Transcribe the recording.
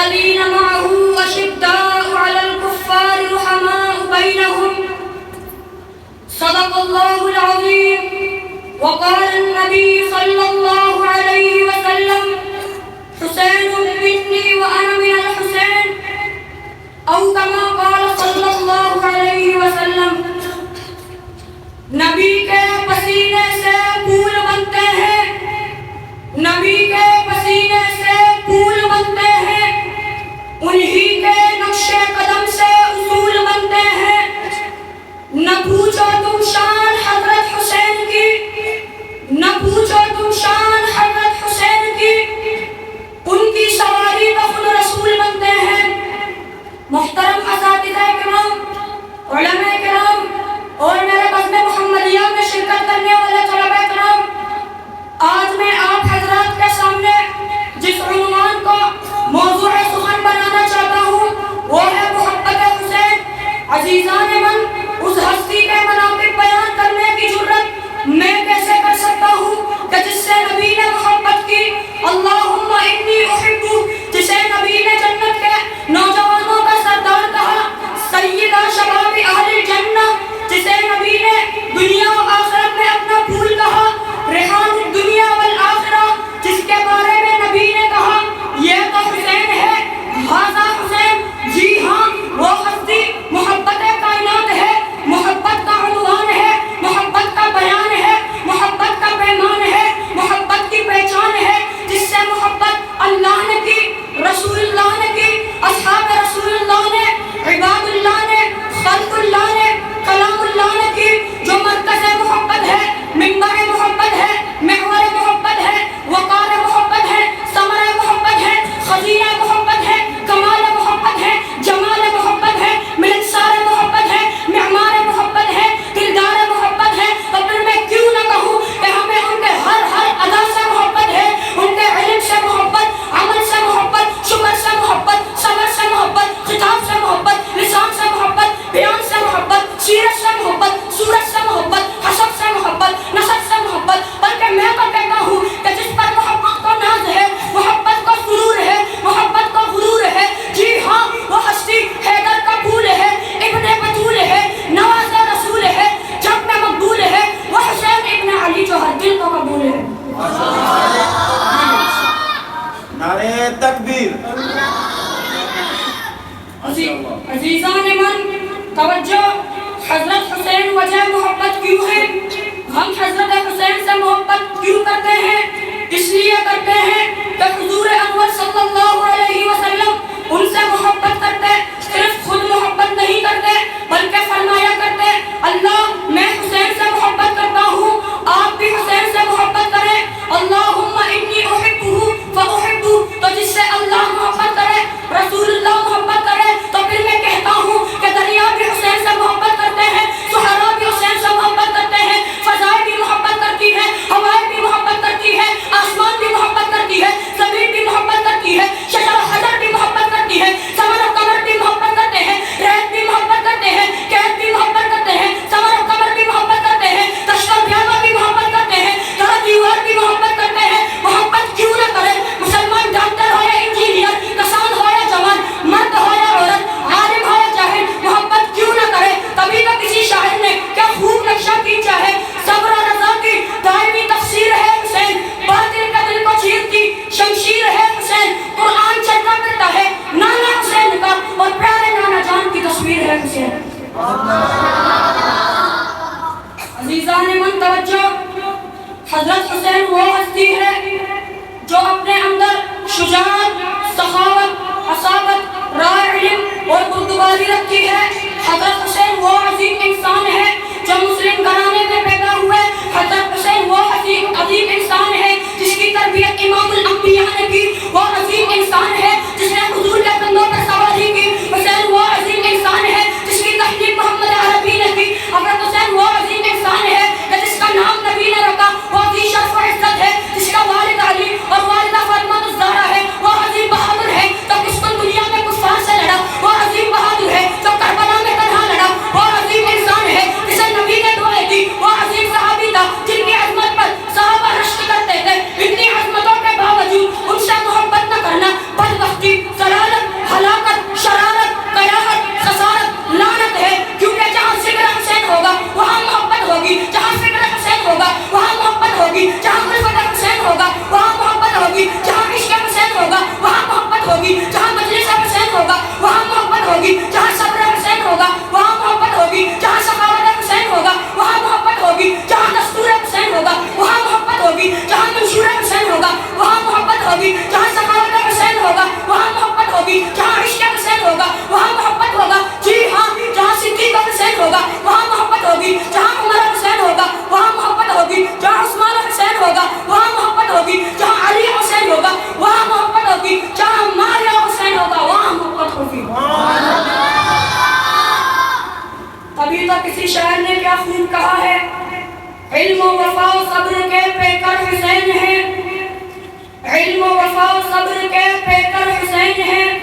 والذین معه اشداء علی الکفار رحماء بینہم صدق اللہ العظیم وقال النبی صلی اللہ علیہ وسلم حسین منی وانا من الحسین او کما قال صلی اللہ علیہ وسلم نبی کے پسینے سے پھول بنتے ہیں نبی کے پسینے سے پھول بنتے ہیں انہی کے نقش قدم سے اصول بنتے ہیں نہ پوچھو تم شان حضرت حسین کی نہ پوچھو تم شان حضرت حسین کی ان کی سواری تو خود رسول بنتے ہیں محترم اساتذہ کرام علماء کرام اور میرے بزم محمدیہ میں شرکت کرنے والے طلباء کرام آج میں آپ حضرات کے سامنے جس عنوان کو موضوع سخن بنانا چاہتا ہوں وہ ہے محبت حسین عزیزان من اس ہستی کے مناقب بیان کرنے کی جرت میں کیسے کر سکتا ہوں کہ جس سے نبی نے محبت کی اللہم انی احبو جسے نبی نے جنت کے نوجوانوں کا سردار کہا سیدہ شباب اہل الجنہ جسے نبی نے دنیا و آخرت میں اپنا پھول کہا ریحان الدنیا والآخرہ جس کے بارے میں نبی نے کہا یہ تو حسین ہے ھذا حسین جی ہاں وہ ہستی محبت کائنات ہے محبت کا عنوان ہے محبت کا بیان ہے محبت کا پیمان ہے محبت کی پہچان ہے جس سے محبت اللہ نے کی رسول اللہ نے کی اصحاب رسول اللہ نے عباد اللہ نے خلق اللہ نے کلام اللہ نے کی جو مرکز محبت ہے منبر محبت ہے محور محبت ہے وقار محبت ہے ثمر محبت ہے خزینہ محبت ہے کمال محبت ہے جمال محبت ہے ملنسار محبت ہے معمار محبت ہے دلدار محبت ہے تو پھر میں کیوں نہ کہوں کہ ہمیں ان کے ہر ادا سے محبت ہے ان کے علم سے محبت عمل سے محبت شکر سے محبت صبر سے محبت خطاب سے محبت لسان سے محبت بیان سے محبت سیرت سے محبت صورت سے محبت حسب سے محبت نسب سے محبت بلکہ میں تو کہتا ہوں کہ جس پر محبت کو ناز ہے محبت کو سرور ہے محبت کو غرور ہے جی ہاں وہ ہستی حیدر کا پھول ہے ابن بطول ہے نواز رسول ہے جب میں مقبول ہے وہ حسین ابن علی جو ہر دل کو قبول ہے نعرہ تکبیر عزیزان من توجہ حضرت حسین وجہ محبت کیوں ہے ہم حضرت حسین سے محبت کیوں کرتے ہیں اس لیے کرتے ہیں کہ حضور انور صلی اللہ علیہ وسلم ان سے محبت کرتے صرف خود محبت نہیں کرتے بلکہ فرمایا کرتے اللہ میں حسین سے محبت کرتا ہوں آپ بھی حسین سے محبت کریں اللہم انی احبہ فاحبہ تو جس سے اللہ محبت کرے رسول اللہ محبت کرے تو پھر میں کہتا ہوں کہ دریا بھی حسین سے محبت کرتے ہیں صحرا بھی حسین سے محبت کرتے ہیں فضائیں بھی محبت کرتی ہے ہوائیں بھی محبت کرتی ہے آسمان بھی محبت کرتی ہے زمین بھی محبت کرتی ہے شجر و حجر بھی محبت کرتی ہے ثمر و قمر بھی محبت کرتے ہیں ریت بھی محبت کرتے ہیں قید بھی محبت کرتے ہیں ثمر و قمر بھی محبت کرتے ہیں دشت و بیاباں بھی محبت کرتے ہیں گھر دیوار بھی محبت کرتے ہیں محبت کیوں نہ کرے مسلمان ڈاکٹر ہو یا انجینئر کسان ہو یا جوان مرد ہو یا عورت عالم ہو یا جاہل محبت کیوں نہ کرے تبھی تو کسی شاعر نے کیا خوب نقشہ کھینچا ہے صبر و رضا کی دائمی تفسیر ہے حسین باطل کا دل کو چیرتی شمشیر ہے حسین قرآن چلتا پھرتا ہے نانا حسین کا اور پیارے نانا جان کی تصویر ہے حسین عزیزان من توجہ حضرت حسین وہ ہستی ہے جو اپنے اندر شجاعت سخاوت اصابت رائے علم اور بردباری رکھتی ہے حضرت حسین وہ عظیم انسان ہے جو مسلم گھرانے میں پیدا ہوئے حضرت حسین وہ عظیم انسان ہے جس کی تربیت امام الانبیاء نے کی وہ عظیم انسان ہے جس نے حضور کے کندھوں پر سواری کی حسین وہ عظیم انسان ہے جس کی تحقیق محمد عربی نے کی حضرت حسین وہ عظیم انسان ہے کہ جس کا نام نبی نے رکھا وہ عظیم شرف و عزت ہے جس کا والد علی اور والدہ فاطمہ الزہرا ہے وہ عظیم بہادر ہے جو کشکن دنیا میں کفار سے لڑا وہ عظیم بہادر ہے جو کربلا میں تنہا لڑا وہ عظیم انسان ہے جسے نبی نے دعائیں دی وہ وفا و صبر کے پیکر حسین ہیں، علم و وفا و صبر کے پیکر حسین ہیں،